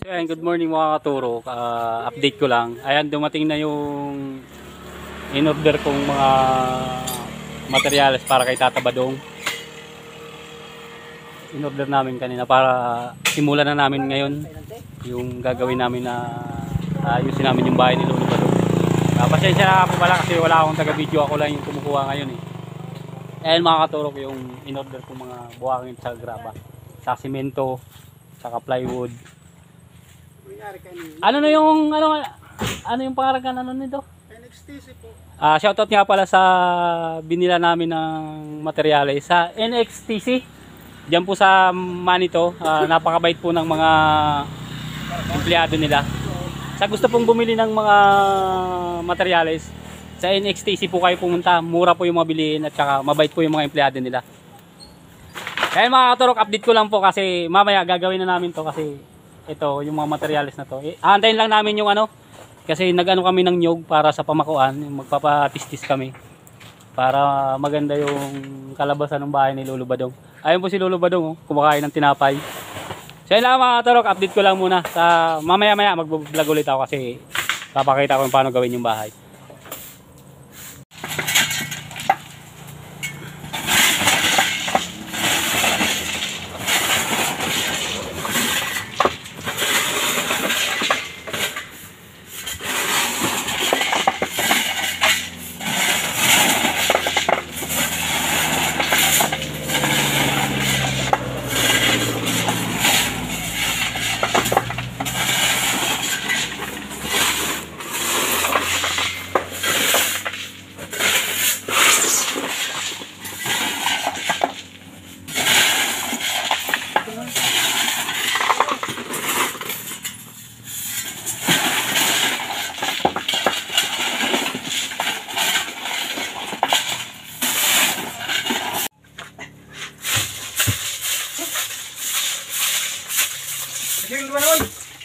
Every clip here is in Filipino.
Ayan, good morning mga katuro. Update ko lang. Ayan, dumating na yung in-order kong mga materyales para kay Tata Badong. In-order namin kanina para simulan na namin ngayon yung gagawin namin na ayusin namin yung bahay ni Lolo Badong. Pasensya na po pala kasi wala akong taga-video. Ako lang yung kumukuha ngayon eh. Ayan mga katuro, yung in-order kong mga buhangin sa graba. Sa simento, saka plywood. Ano yung pangalan nito? NXTC po. Shoutout nga pala sa binila namin ng materyales sa NXTC. Diyan po sa Manito, napakabait po ng mga empleyado nila. Sa gusto pong bumili ng mga materyales, sa NXTC po kayo pumunta. Mura po yung mabilihin at saka mabait po yung mga empleyado nila. Kaya mga katurok, update ko lang po kasi mamaya gagawin na namin to kasi ito, yung mga materyales na to. Aantayin lang namin yung kasi nag-ano kami ng nyog para sa pamakuan, magpapatistis kami. Para maganda yung kalabasan ng bahay ni Lolo Badong. Ayun po si Lolo Badong, kumakain ng tinapay. So yun lang mga katurok, update ko lang muna. Sa mamaya-maya mag-vlog ulit ako kasi papakita ko yung paano gawin yung bahay.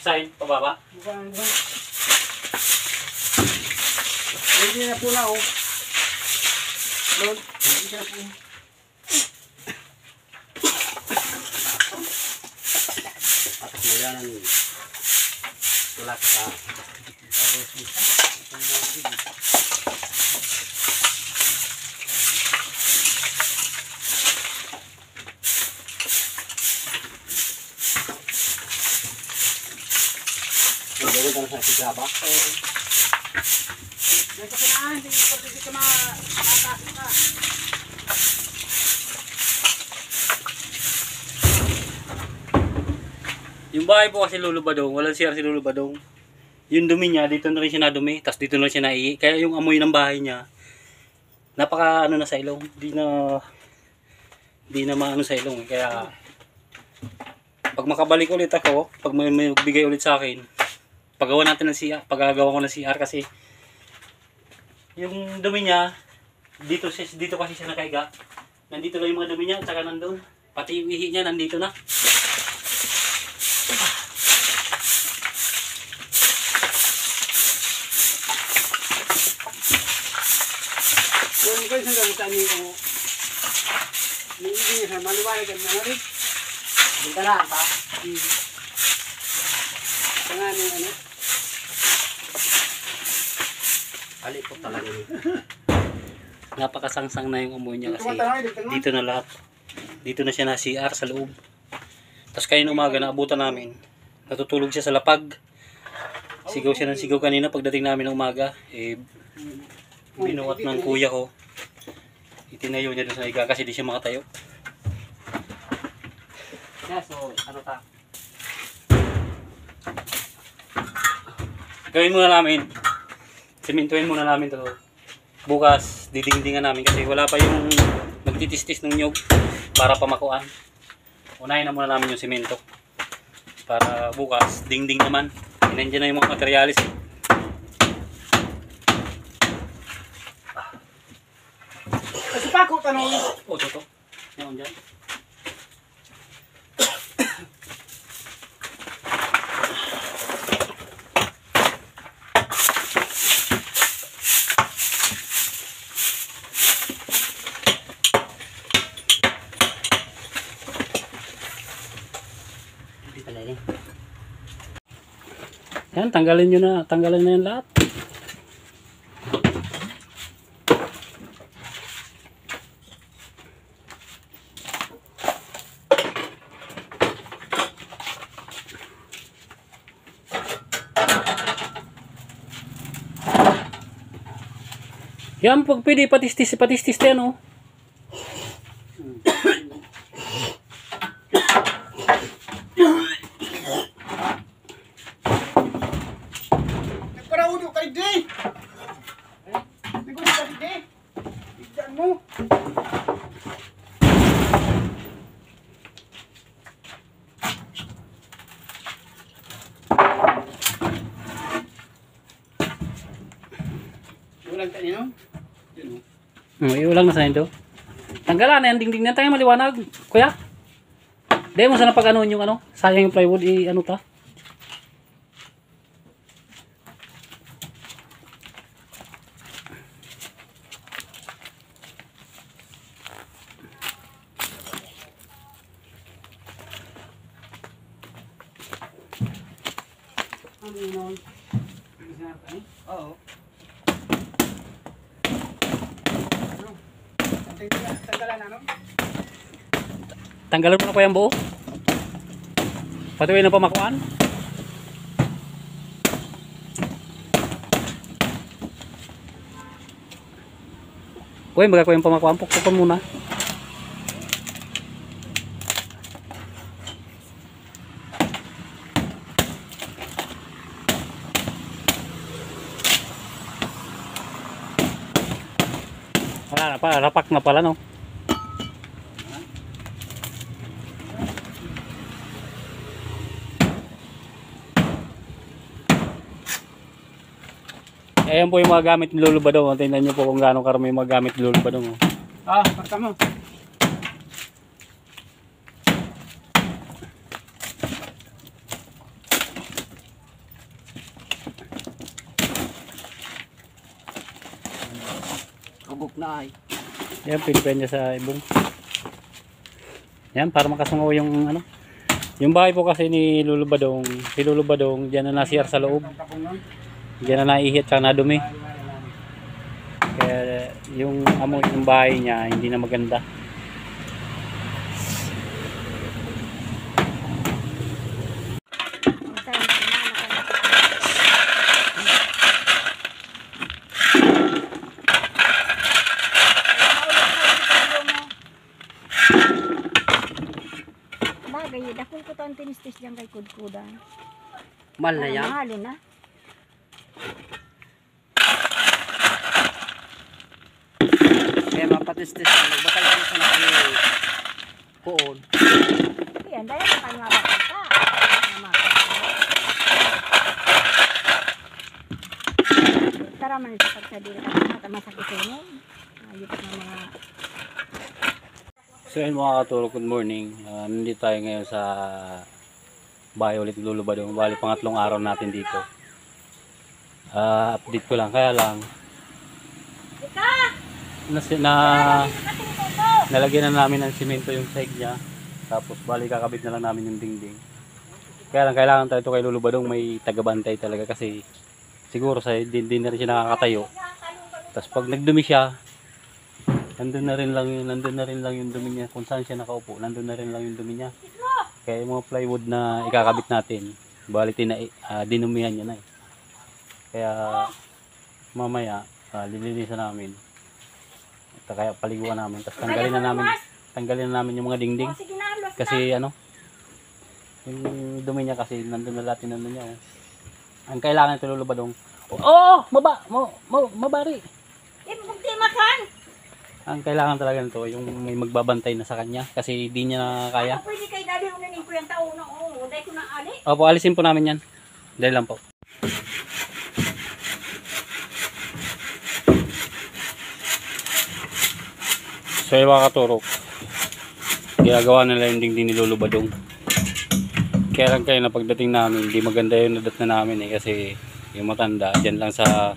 Sign, pababa. Hindi na po na oh. Doon. Hindi na po. Yan ang tulak sa gawin ka na sa sigraba. May kasinaan, hindi ka makataas ka. Yung bahay po kasi Lolo Badong, walang CR si Lolo Badong. Yung dumi niya, dito na rin siya nadumi, tapos dito na rin siya naihi. Kaya yung amoy ng bahay niya, napaka ano na sa ilong, di na maano sa ilong. Kaya pag makabalik ulit ako, pag may magbigay ulit sa akin, paggawa natin ng CR, paggagawa ko ng CR kasi yung dumi niya, dito kasi siya nakaiga. Nandito lang yung mga dumi niya, at saka nandun. Pati yung ihi niya, nandito na. Yung ko isang gamitan niyo ko. Hindi niya maliwanag ka na rin. Dito na, pa? Tangan yung Alipot talaga yun. Napakasangsang na yung amoy niya kasi dito na lahat. Dito na siya na CR sa loob. Tapos kayo umaga naabutan namin. Natutulog siya sa lapag. Sigaw siya ng sigaw kanina pagdating namin ng umaga. Binuhat ng kuya ko. Itinayo niya doon sa higa kasi di siya makatayo. Yeah, so ano ta? Gawin muna namin. Simintuin muna namin to. Bukas didingdingan namin kasi wala pa yung magtitistis ng nyog para pamakuan. Unahin na muna namin yung simento. Para bukas dingding naman. Nandiyan na yung mga materialis. Kasi pa ako tanong. Toto. Yan dyan. Yan, tanggalin nyo na. Tanggalin na yan lahat. Yan, pag pwede, patistis yan, oh. Nagparaudo ka di! Nagparaudo ka di! Tignan mo! Walang tayo? Iulang na sa ito. Tanggalan na yan, dingding na tayo maliwanag. Kuya, di mo sana pag ano yung ano, sayang yung plywood, ano ta? Oo. Tanggalan na, no? Tanggalan mo na kuya ang buo. Patuloy na pamakuan. Uy, baga ko yung pamakuan, pukpukan muna. Wala na pa, rapak na pala, no? Ayan po yung mga gamit ni Lolo Badong. Tingnan nyo po kung gaano karami yung mga gamit ni Lolo Badong. Ah, parta mo. Kabuk na ay. Yan, pinipin niya sa ibong. Yan, para makasungaw yung ano. Yung bahay po kasi ni Lolo Badong, si Lolo Badong, dyan na nasiyar sa loob. Diyan na naihit sa nadumi. Kaya yung amoy ng bahay niya hindi na maganda. Bagay, dakol ko to ang tinistis dyan kay Kudkudan. Mahal na yan. Mahalo na. Kaya mapatistis na. Nagbatal ko sa kami kuon. Yan, dahil na tayo mabakata. Tara man sa pagsadila ka masakit mo. Ayot na mga... So yun mga katulog, good morning. Nandito tayo ngayon sa bahay ulit ni Lolo Badong. Bali pangatlong araw natin dito. Update ko lang, kaya lang nalagyan na namin ng simento yung side niya. Tapos bali kakabit na lang namin yung dingding. Kaya lang kailangan tayo ito kay Lolo Badong, may tagabantay talaga kasi siguro sa din na rin siya nakakatayo. Tapos pag nagdumi siya, nandun na rin lang yung dumi niya. Kung saan siya nakaupo, nandun na rin lang yung dumi niya. Kaya yung mga plywood na ikakabit natin, bali dinumihan niya na eh. Kaya mamaya lilinisan namin. Kaya paliguan namin. Tapos tanggalin na namin yung mga dingding. Kasi ano, yung dumi niya kasi nandun na lahat nandun niya. Oh. Ang kailangan ito Lolo Badong. Mabari. Ang kailangan talaga nito yung may magbabantay na sa kanya kasi di niya na kaya. Pwede kay daddy unanin ko yung tao na dahil ko na ali. Opo, alisin po namin yan. Dahil lang po. So yung mga katurok, ginagawa nila yung dingding ni Lolo Badong. Kaya lang kayo na pagdating namin, hindi maganda yung nadat na namin eh, kasi yung matanda, dyan lang sa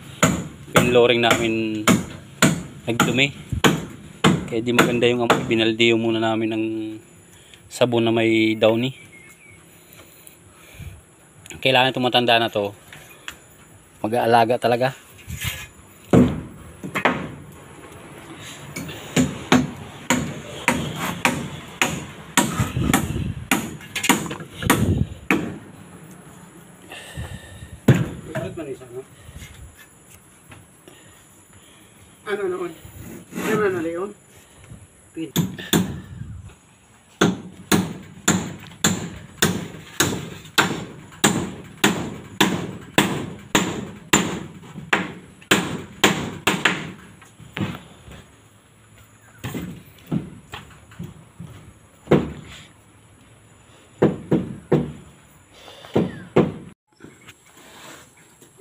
pinloring namin nagdumi. Kaya di maganda yung amoy, binaldiyo muna namin ng sabon na may downy. Kailangan itong matanda na to, Mag-aalaga talaga. Ano noon? Ano na Leon? Pin.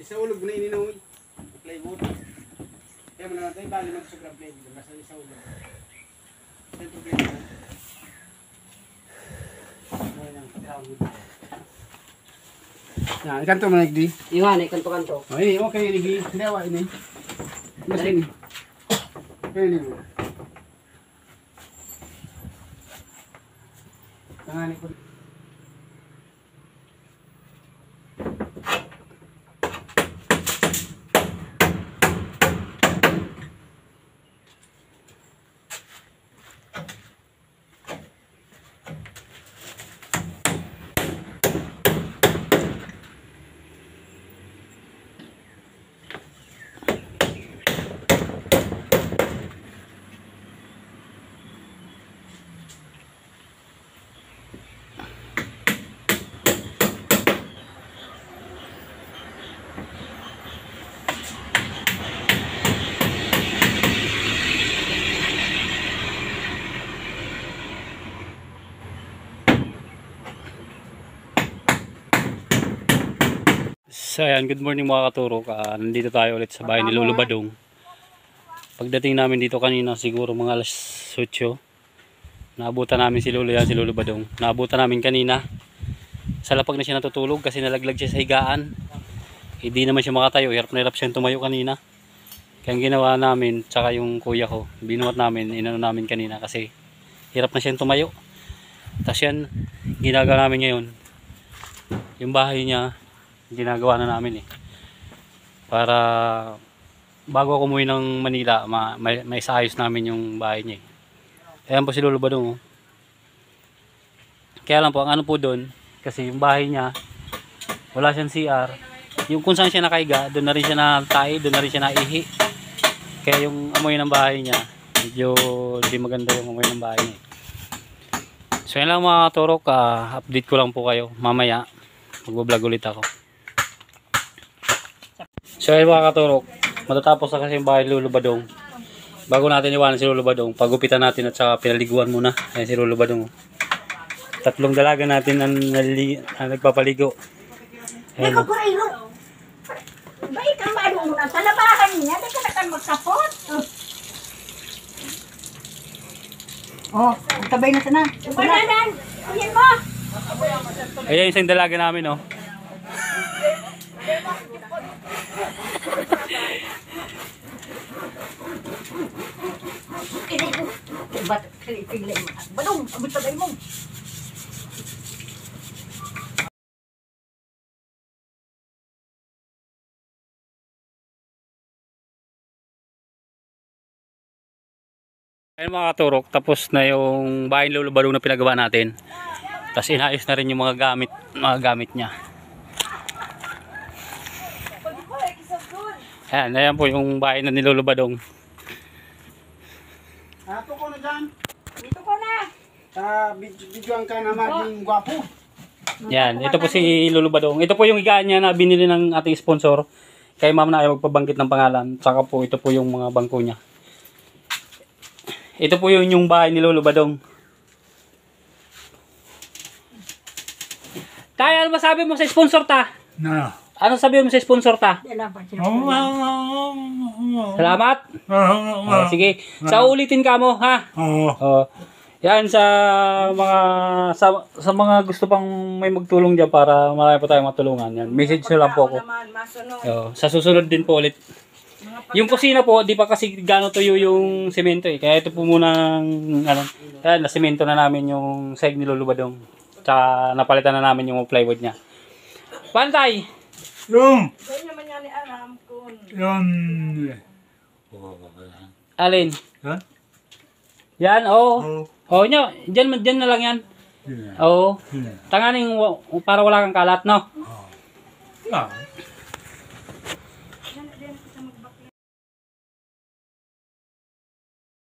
Isa ulog na ininoy. Plywood. Kaya mo naman tayo, bali mag-sugrab na yun. Basta isa ulog. Ito yung problema. Yan, ikanto mo nagdi. Iwan, kanto-kanto. Ay, okay, nagdi. Hindi awa ini. Basta ini. Kaya ini mo. Tangani ko. So ayan, good morning mga katurok. Nandito tayo ulit sa bahay ni Lolo Badong. Pagdating namin dito kanina siguro mga alas 8, naabutan namin si Lolo, yan si Lolo Badong. Naabutan namin kanina. Sa lapag na siya natutulog kasi nalaglag siya sa higaan. Hindi naman siya makatayo, hirap na hirap siya tumayo kanina. Kaya ang ginawa namin, tsaka yung kuya ko, binuhat namin, inano namin kanina kasi hirap na siya tumayo. Tapos yan, ginagawa namin ngayon. Yung bahay niya, ginagawa na namin para bago ako umuwi ng Manila may saayos namin yung bahay niya ayan po si Lolo Badong kaya lang po ang ano po doon kasi yung bahay niya wala siyang CR, yung kung saan siya nakaiga doon na rin siya natay, doon na rin siya naihi, kaya yung amoy ng bahay niya medyo hindi maganda yung amoy ng bahay niya. So yan lang mga turok, update ko lang po kayo mamaya, magbablog ulit ako. So ayun mga katurok, matatapos na kasi yung bahay ni Lolo Badong. Bago natin iwanan si Lolo Badong, pagupitan natin at saka pinaliguan muna. Ayan si Lolo Badong. 3 dalaga natin ang nagpapaligo. Ayan. Ikaw po ay bait ang maano mo na sa labahan niya, di ka na kan magsapot. Oh, tabay na sana. Bananan, ayan mo. Ayan yung isang dalaga namin, oh. Badong, abot tabay mo. Ayun mga katurok, tapos na yung bahay ni Lolo Badong na pinagawa natin. Tapos inayos na rin yung mga gamit niya. Ayan po yung bahay na ni Lolo Badong. Ato ko na dyan. Dito ko na. Bidyoan ka na maging gwapo. Yan, ito po si Lolo Badong. Ito po yung higaan niya na binili ng ating sponsor. Kay ma'am na ayaw magpabanggit ng pangalan. Tsaka po ito po yung mga bangko niya. Ito po yung bahay ni Lolo Badong. Kaya ano masabi mo sa sponsor ta? Na. Ano sabi mo sa sponsor ta? Salamat. Sige, sa ulitin ka mo, ha? Oh. Yan sa mga gusto pang may magtulong diyan para marami pa tayong matulungan. Yan, message nyo lang po ako. Sa susunod din po ulit. Yung kusina po, di pa kasi gaano tuyo yung semento eh. Kaya ito po muna na semento na namin yung sahig ni Lolo Badong. Tsaka napalitan na namin yung plywood niya. Pantay! Yung! Ganyan naman yan ni Ara. Yan. Alin? Ha? Yan, oo. Oh. Oo, nyo. Diyan na lang yan. Oo. Tanganing para wala kang kalat, no? Ah.